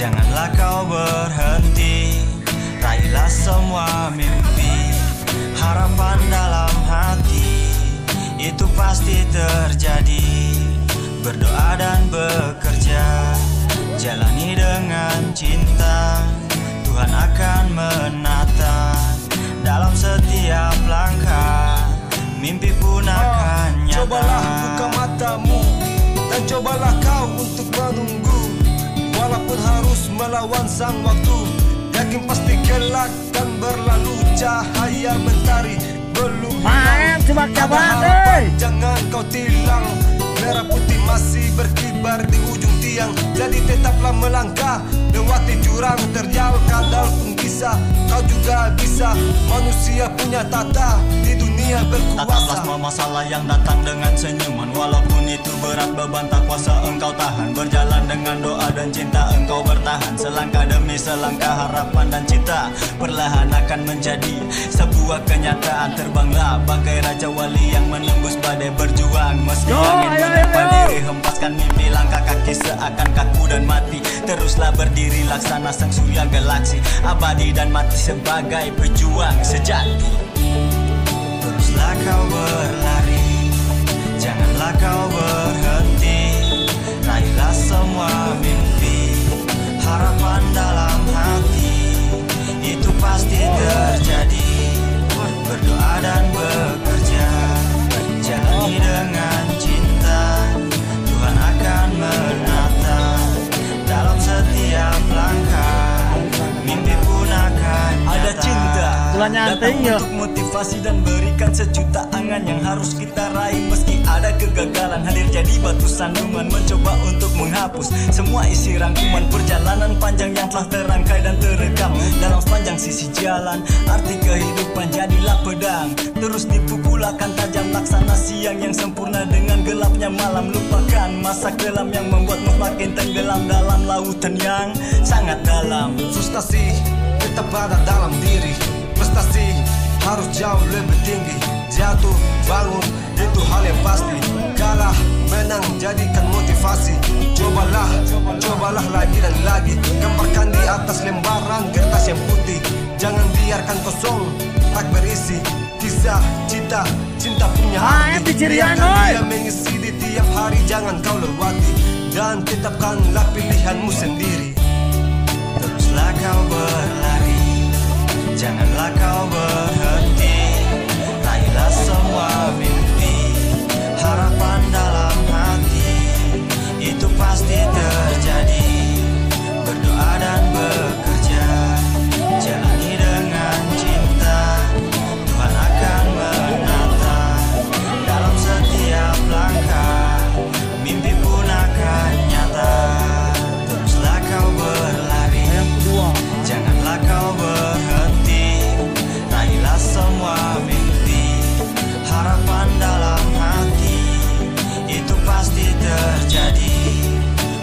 Janganlah kau berhenti, raihlah semua mimpi. Harapan dalam hati itu pasti terjadi. Berdoa dan bekerja, jalani dengan cinta. Tuhan akan menata dalam setiap langkah. Mimpi pun akan nyata. Cobalah buka matamu dan cobalah kau untuk menunggu. Walaupun harus melawan sang waktu, yakin pasti kelak kan berlalu. Cahaya mentari belum hilang. Ada harapan, jangan kau tilang. Merah putih masih berkibar di ujung tiang. Jadi tetaplah melangkah, lewati jurang terjal. Kadal pun bisa, kau juga bisa. Manusia punya tata, di dunia berkuasa. Tataplah semua masalah yang datang dengan senyuman. Walaupun itu berat beban tak kuasa engkau tahan. Berjalan dengan doa dan cinta engkau bertahan. Selangkah demi selangkah harapan dan cinta perlahan akan menjadi sebuah kenyataan. Terbanglah bagai raja wali yang menembus badai. Berjuang meski angin menempa diri. Hempaskan mimpi, langkah kaki seakan kaku dan mati. Teruslah berdiri laksana sang surya galaksi. Abadi dan mati sebagai pejuang sejati. Teruslah kau berlari, janganlah kau berhenti. Raihlah semua mimpi. Harapan dalam hati itu pasti terjadi. Berdoa dan bekerja, jalani dengan cinta. Tuhan akan menata dalam setiap langkah. Mimpi pun akan nyata. Ada cinta datang untuk motivasi dan berikan sejuta angan yang harus kita raih. Meski ada kegagalan, hadir jadi batu sandungan. Mencoba untuk menghapus semua isi rangkuman. Perjalanan panjang yang telah terangkai dan terekam dalam sepanjang sisi jalan. Arti kehidupan jadilah pedang, terus dipukul akan tajam laksana siang yang sempurna dengan gelapnya malam. Lupakan masa kelam yang membuatmu makin tenggelam dalam lautan yang sangat dalam. Frustasi tetap ada dalam diri. Prestasi harus jauh lebih tinggi. Jatuh, bangun, itu hal yang pasti. Kalah, menang, jadikan motivasi. Cobalah lagi dan lagi. Gambarkan di atas lembaran kertas yang putih. Jangan biarkan kosong, tak berisi. Kisah, cinta punya arti. Biarkan dia mengisi di tiap hari. Jangan kau lewati, dan tetapkanlah pilihanmu sendiri. Teruslah kau berlari, janganlah kau berhenti. Raihlah semua mimpi. Harapan dalam hati itu pasti terjadi. Berdoa dan bekerja, jalani dengan cinta. Tuhan akan menata dalam setiap langkah. Mimpi pun akan nyata. Teruslah kau berlari, janganlah kau berhenti. Raihlah semua mimpi. Harapan dalam hati itu pasti terjadi.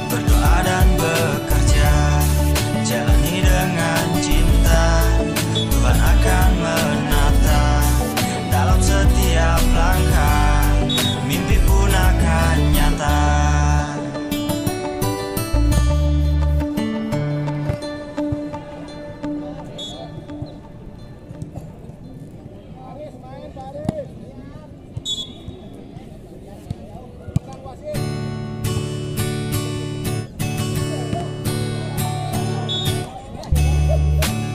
Berdoa dan bekerja, jalani dengan cinta. Tuhan akan menata dalam setiap langkah. Mimpi pun akan nyata.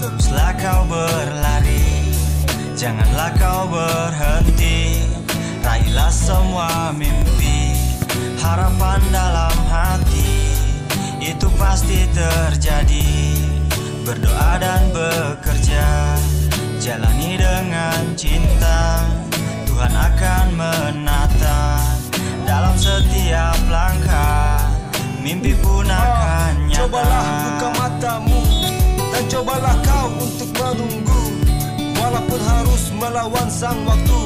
Teruslah kau berlari, janganlah kau berhenti. Raihlah semua mimpi. Harapan dalam hati itu pasti terjadi. Berdoa dan bekerja, jalani dengan cinta. Tuhan akan menata dalam setiap langkah. Mimpi pun akan nyata. Cobalah buka matamu dan cobalah kau untuk menunggu. Walaupun harus melawan sang waktu,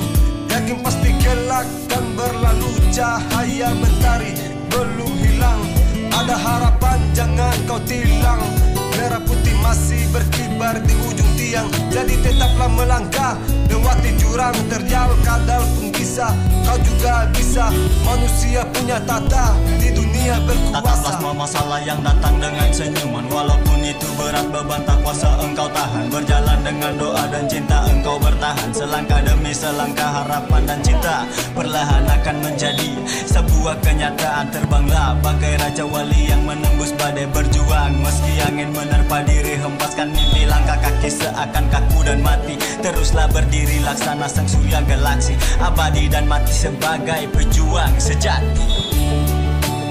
yakin pasti kelak kan berlalu. Cahaya mentari belum hilang. Ada harapan, jangan kau tilang. Merah putih masih berkibar di ujung tiang. Jadi tetaplah melangkah, lewati jurang terjal. Kadal pun bisa, kau juga bisa. kisah. Manusia punya tata di dunia berkuasa. Tataplah semua masalah yang datang dengan senyuman. Walaupun itu berat beban tak kuasa engkau tahan. Berjalan dengan doa dan cinta engkau bertahan. Selangkah demi selangkah harapan dan cinta perlahan akan menjadi sebuah kenyataan. Terbanglah bagai raja wali yang menembus badai. Berjuang meski angin menerpa diri. Hempaskan mimpi langkah kaki seakan kaku dan mati. Teruslah berdiri laksana sang surya galaksi. Abadi dan mati sebagai pejuang sejati.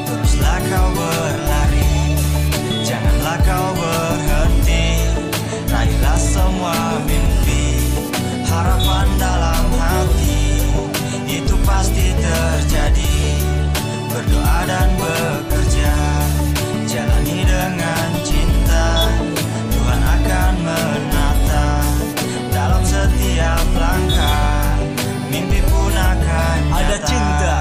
Teruslah kau berlari, janganlah kau berhenti. Raihlah semua mimpi, harapan dalam hati. Itu pasti terjadi. Berdoa dan bekerja, jalani dengan cinta. Tuhan akan menata dalam setiap langkah. Mimpi pun akan nyata. Ada cinta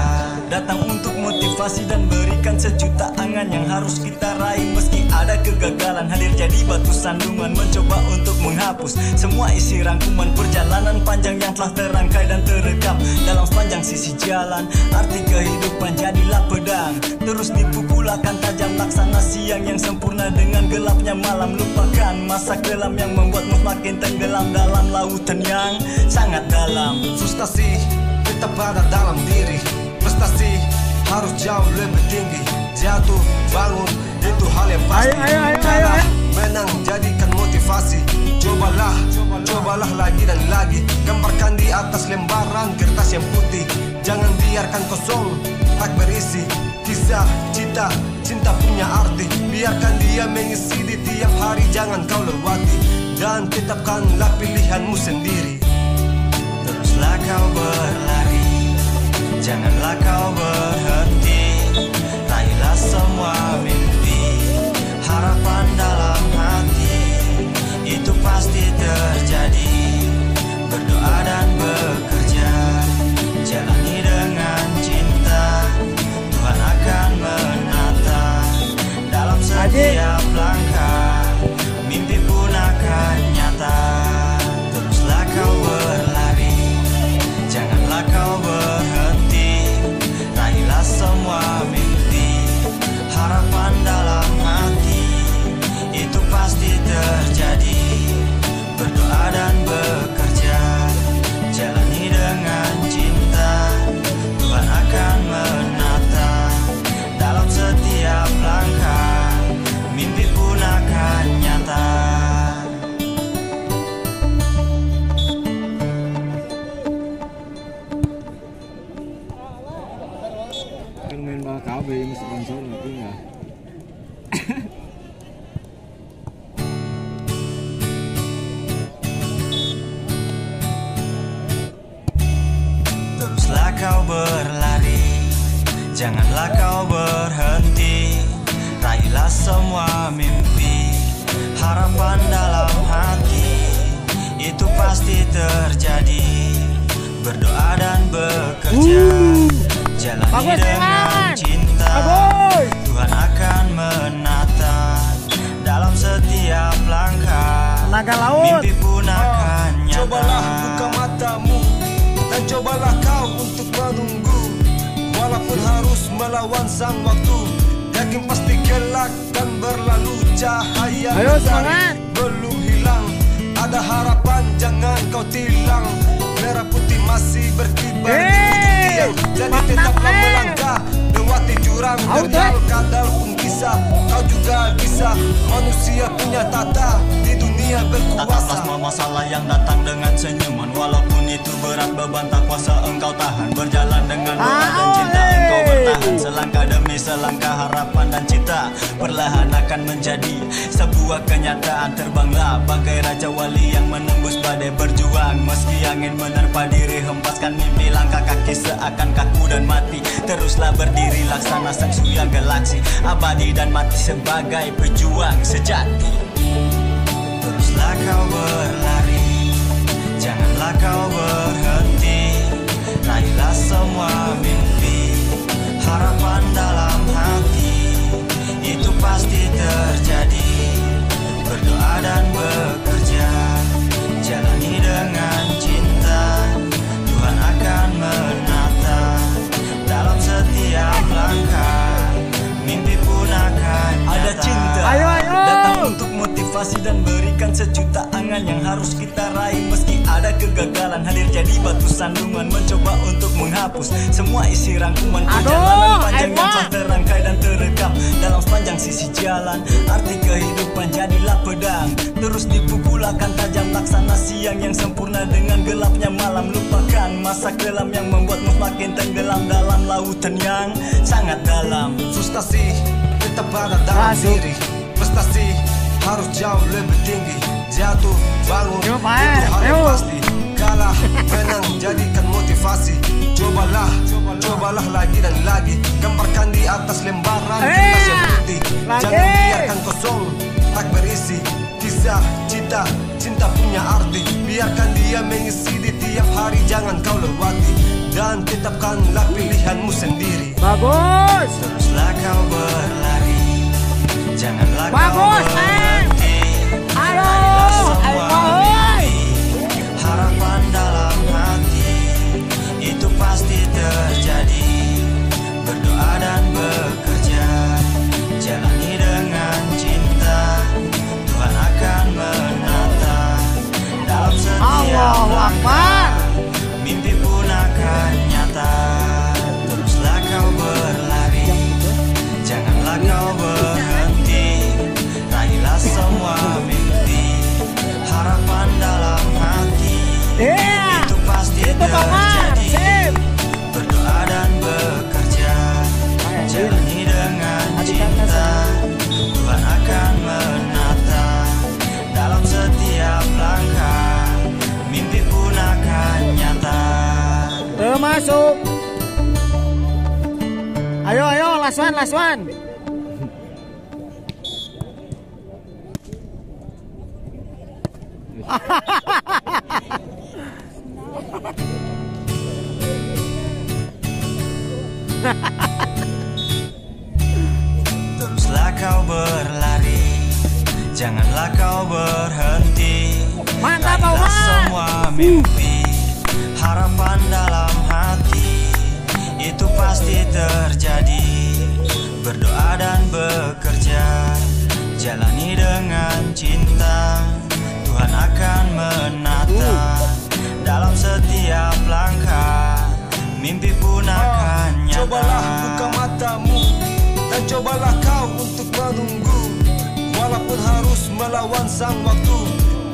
datang untuk motivasi dan berikan sejuta angan yang harus kita raih. Meski ada kegagalan hadir jadi batu sandungan, mencoba untuk menghapus semua isi rangkuman perjalanan panjang yang telah terangkai dan terekam dalam sepanjang sisi jalan. Arti kehidupan jadilah pedang, terus dipukul akan tajam laksana siang yang sempurna dengan gelapnya malam. Lupakan masa kelam yang membuatmu makin tenggelam dalam lautan yang sangat dalam. Frustasi tetap ada dalam diri. Prestasi harus jauh lebih tinggi. Jatuh bangun itu hal yang pasti. Kalah menang jadikan motivasi. Cobalah lagi dan lagi. Gambarkan di atas lembaran kertas yang putih. Jangan biarkan kosong tak berisi. Kisah cinta punya arti. Biarkan dia mengisi di tiap hari. Jangan kau lewati dan tetapkanlah pilihanmu sendiri. Teruslah kau berlari, janganlah kau berhenti. Raihlah semua mimpi, harapan dalam hati. Itu pasti terjadi. Berdoa dan bekerja, jalani dengan cinta. Tuhan akan menata dalam setiap langkah. Mimpi pun akan nyata. Teruslah kau berlari, janganlah kau berhenti. Raihlah semua mimpi, harapan dalam hati. Itu pasti terjadi. Berdoa dan bekerja, jalani dengan cinta. Tuhan akan menata dalam setiap langkah. Mimpi pun akan nyata. Kan main bawah KB yang sponsor ngerti nggak? Teruslah kau berlari, janganlah kau berhenti. Raihlah semua mimpi, harapan dalam hati. Itu pasti terjadi. Berdoa dan bekerja, jalani dengan cinta. Tuhan akan menata dalam setiap langkah. Mimpi pun akan nyata. Cobalah buka matamu dan cobalah kau untuk menunggu. Walaupun harus melawan sang waktu, yakin pasti gelap dan berlalu. Cahaya mentari belum hilang. Ada harapan jangan kau tilang. Merah putih masih berkibar di ujung tiang. Jadi tetaplah melangkah lewati jurang. Terjal kadal pun kisah. Kau juga bisa. Manusia punya tata di dunia berkuasa. Tataplah semua masalah yang datang dengan senyuman. Walaupun itu berat beban tak kuasa engkau tahan. Berjalan dengan doa dan cinta engkau bertahan. Selangkah demi selangkah harapan dan cinta perlahan akan menjadi sebuah kenyataan. Terbanglah bagai raja wali yang menembus badai. Berjuang meski angin menerpa diri. Hempaskan mimpi langkah kaki seakan kaku dan mati. Teruslah berdiri laksana sang surya galaksi. Abadi dan mati sebagai pejuang sejati. Teruslah kau berlari, janganlah kau berhenti. Raihlah semua mimpi, harapan dalam hati. Itu pasti terjadi. Berdoa dan bekerja, jalani dengan cinta. Tuhan akan menata dalam jadi batu sandungan mencoba untuk menghapus semua isi rangkuman perjalanan panjang yang telah terangkai dan terekam dalam sepanjang sisi jalan. Arti kehidupan jadilah pedang, terus dipukul akan tajam laksana siang yang sempurna dengan gelapnya malam. Lupakan masa kelam yang membuatmu semakin tenggelam dalam lautan yang sangat dalam. Frustasi tetap ada dalam diri, prestasi harus jauh lebih tinggi. Jatuh bangun itu hal yang pasti, kalah menang jadikan motivasi. Cobalah lagi dan lagi, gambarkan di atas lembaran kertas yang putih. Jangan biarkan kosong tak berisi. Kisah cinta punya arti, biarkan dia mengisi di tiap hari. Jangan kau lewati dan tetapkanlah pilihanmu sendiri. Bagus. Teruslah kau berlari, janganlah kau berhenti. Raihlah semua mimpi, harapan dalam hati itu pasti terjadi. Berdoa dan bekerja, jalani dengan cinta, Tuhan akan menata. Dalam setiap langkah, mimpi pun akan nyata. Teruslah kau berlari, janganlah kau berhenti. Raihlah semua mimpi, harapan dalam hati itu pasti terjadi. Berdoa dan bekerja, jalani dengan cinta, Tuhan akan menata. Dalam setiap langkah, mimpi pun akan nyata. Masuk. Ayo, last one. Teruslah kau berlari, janganlah kau berhenti. Mantap, raihlah semua mimpi, harapan dalam hati itu pasti terjadi. Berdoa dan bekerja, jalani dengan cinta, Tuhan akan menata. Dalam setiap langkah, mimpi pun akan nyata. Cobalah buka matamu dan cobalah kau untuk menunggu. Walaupun harus melawan sang waktu,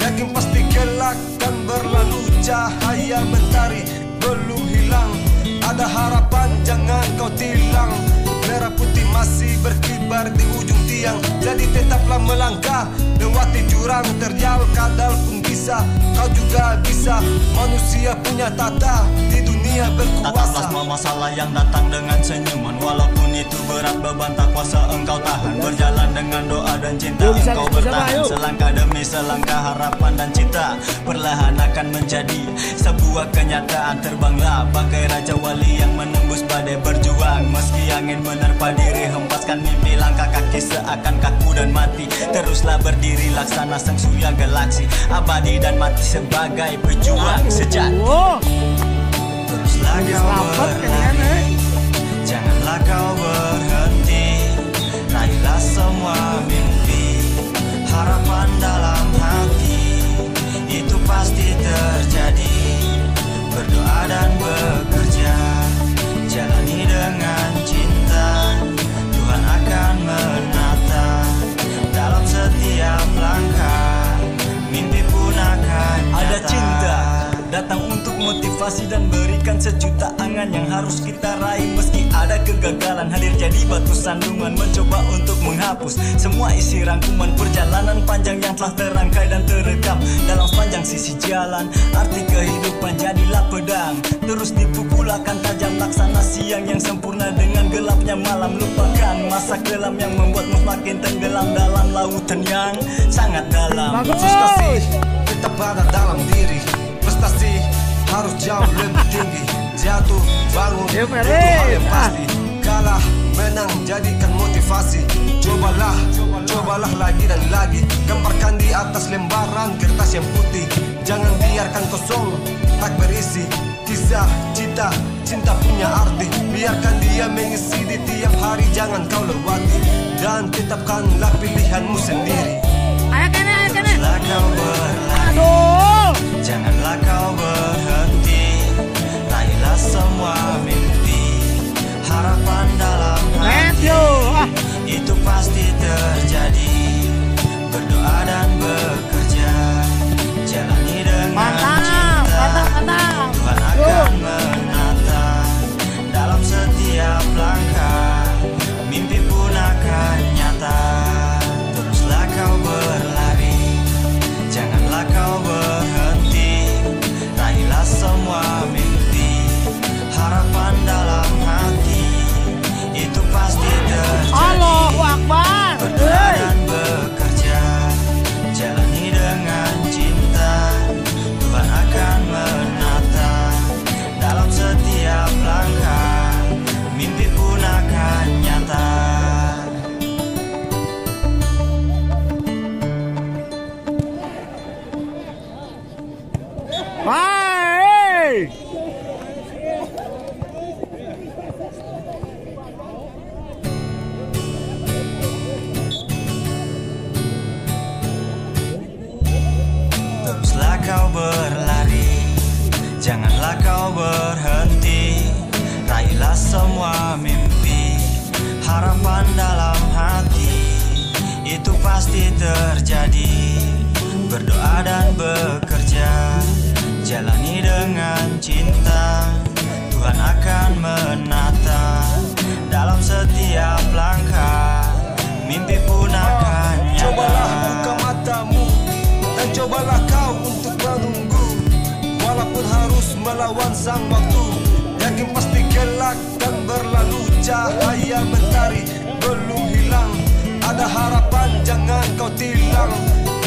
yakin pasti kelak kan berlalu. Cahaya mentari belum hilang, ada harapan jangan kau tilang. Merah putih masih berkibar di ujung tiang, jadi tetaplah melangkah lewati jurang terjal. Kadal pun bisa, kau juga bisa. Manusia punya tata, di dunia berkuasa. Tataplah semua masalah yang datang dengan senyuman, walaupun itu berat beban tak kuasa engkau tahan. Berjalan dengan doa dan cinta engkau bertahan. Selangkah demi selangkah harapan dan cinta perlahan akan menjadi sebuah kenyataan. Terbanglah bagai raja wali yang menembus badai, berjuang meski angin menerpa diri. Hempaskan mimpi, langkah kaki seakan kaku dan mati. Teruslah berdiri laksana sang surya galaksi, abadi dan mati sebagai pejuang sejati. Teruslah kau berlari, janganlah kau berhenti. Raihlah semua mimpi, harapan dalam hati itu pasti terjadi. Berdoa dan bekerja, jalani dengan cinta, Tuhan akan menata. Dalam setiap langkah, mimpi pun akan nyata. Ada cinta datang untuk motivasi dan berikan sejuta angan yang harus kita raih. Meski ada kegagalan, hadir jadi batu sandungan mencoba untuk menghapus semua isi rangkuman perjalanan panjang yang telah terangkai dan terekam dalam sepanjang sisi jalan. Arti kehidupan jadilah pedang, terus dipukul akan tajam laksana siang yang sempurna dengan gelapnya malam. Lupakan masa kelam yang membuatmu semakin tenggelam dalam lautan yang sangat dalam. Frustasi tetap ada dalam diri, prestasi harus jauh lebih tinggi. Jatuh bangun itu hal yang pasti, kalah menang jadikan motivasi. Cobalah lagi dan lagi, gambarkan di atas lembaran kertas yang putih. Jangan biarkan kosong tak berisi. Kisah cinta punya arti, biarkan dia mengisi di tiap hari. Jangan kau lewati dan tetapkanlah pilihanmu sendiri. Teruslah kau berlari, janganlah kau berhenti. Hai. Teruslah kau berlari, janganlah kau berhenti. Raihlah semua mimpi, harapan dalam hati, itu pasti terjadi. Berdoa dan bekerja, jalani dengan cinta, Tuhan akan menata. Dalam setiap langkah, mimpi pun akan nyata. Cobalah buka matamu dan cobalah kau untuk menunggu. Walaupun harus melawan sang waktu, yakin pasti gelap dan berlalu. Cahaya mentari belum hilang, ada harapan jangan kau tilang.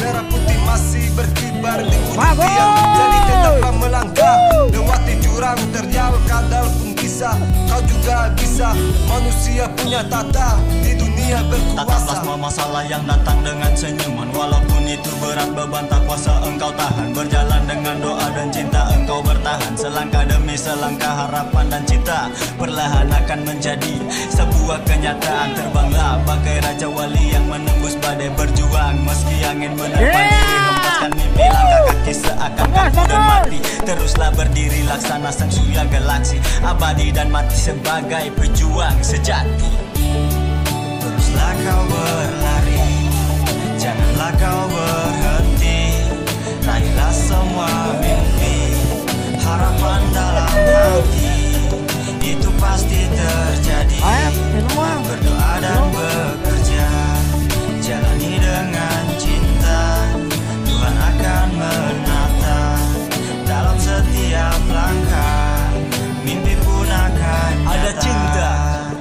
Merah putih masih berkibar di ujung tiang, jadi tetaplah melangkah lewati jurang terjal. Kadal pun bisa, kau juga bisa. Manusia punya tata, di dunia berkuasa. Tataplah semua masalah yang datang dengan senyuman. Walaupun itu berat beban tak kuasa engkau tahan. Berjalan dengan doa dan cinta engkau bertahan. Selangkah demi selangkah harapan dan cinta perlahan akan menjadi sebuah kenyataan. Terbanglah bagai raja wali yang menembus badai, berjuang meski angin menerpa diri. Hempaskan mimpi, langkah kaki seakan kaku dan mati. Teruslah berdiri laksana sang surya galaksi, abadi dan mati sebagai pejuang sejati. Teruslah kau berlari, janganlah kau berhenti. Raihlah semua mimpi, harapan dalam hati, itu pasti terjadi. Berdoa dan bekerja, jalani dengan cinta, Tuhan akan menata. Dalam setiap langkah, mimpi pun akan nyata. Ada cinta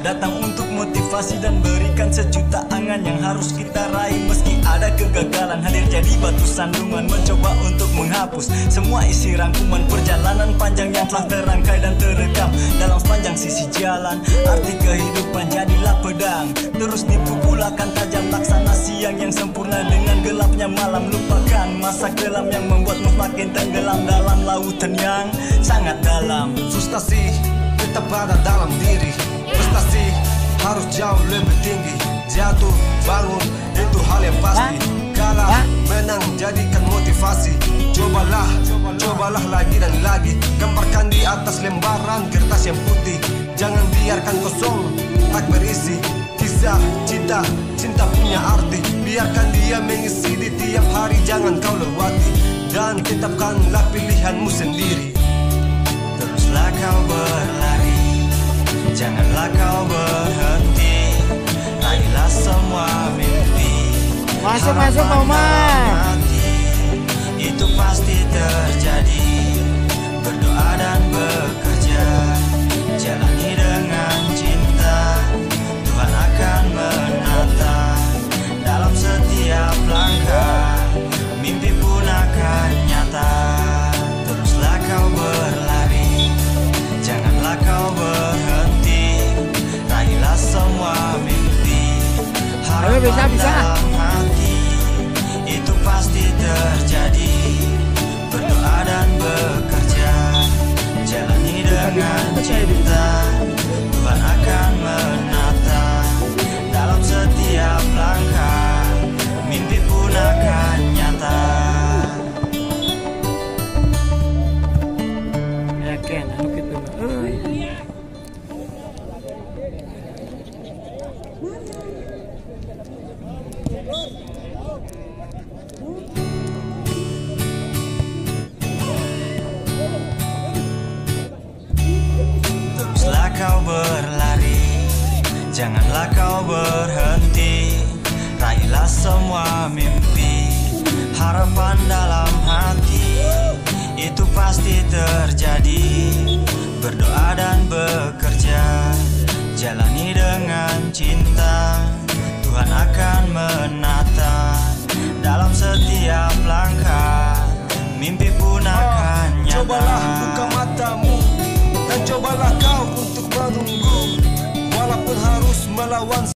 datang untuk motivasi dan berikan sejuta angan yang harus kita raih. Meski ada kegagalan hadir jadi batu sandungan, mencoba untuk menghapus semua isi rangkuman perjalanan panjang yang telah terangkai dan terekam dalam sepanjang sisi jalan. Arti kehidupan jadilah pedang, terus dipukulakan tajam laksana siang yang sempurna dengan gelapnya malam. Lupakan masa kelam yang membuatmu semakin tenggelam dalam lautan yang sangat dalam. Frustasi tetap ada dalam diri, prestasi harus jauh lebih tinggi. Jatuh bangun itu hal yang pasti, kalah menang jadikan motivasi. Cobalah lagi dan lagi, gambarkan di atas lembaran kertas yang putih. Jangan biarkan kosong tak berisi. Kisah cinta punya arti, biarkan dia mengisi di tiap hari. Jangan kau lewati dan tetapkanlah pilihanmu sendiri. Teruslah kau berlari, janganlah kau berhenti. Raihlah semua mimpi, Masuk harapan Oma. dalam hati, itu pasti terjadi. Berdoa dan bekerja, jalani dengan cinta, Tuhan akan menata. Dalam setiap langkah, mimpi pun akan nyata. Teruslah kau berlari, janganlah kau berhenti. Raihlah semua mimpi, harapan dalam hati, itu pasti terjadi. Berdoa dan bekerja, jalani dengan cinta, Tuhan akan menata. Dalam setiap langkah, mimpi pun akan nyata. Yakin, anu gitu. Teruslah kau berlari, janganlah kau berhenti. Raihlah semua mimpi, harapan dalam hati, itu pasti terjadi. Berdoa dan bekerja, jalani dengan cinta, Tuhan akan menata. Dalam setiap langkah, mimpi pun akan nyata. Cobalah buka matamu dan cobalah kau untuk menunggu. Walaupun harus melawan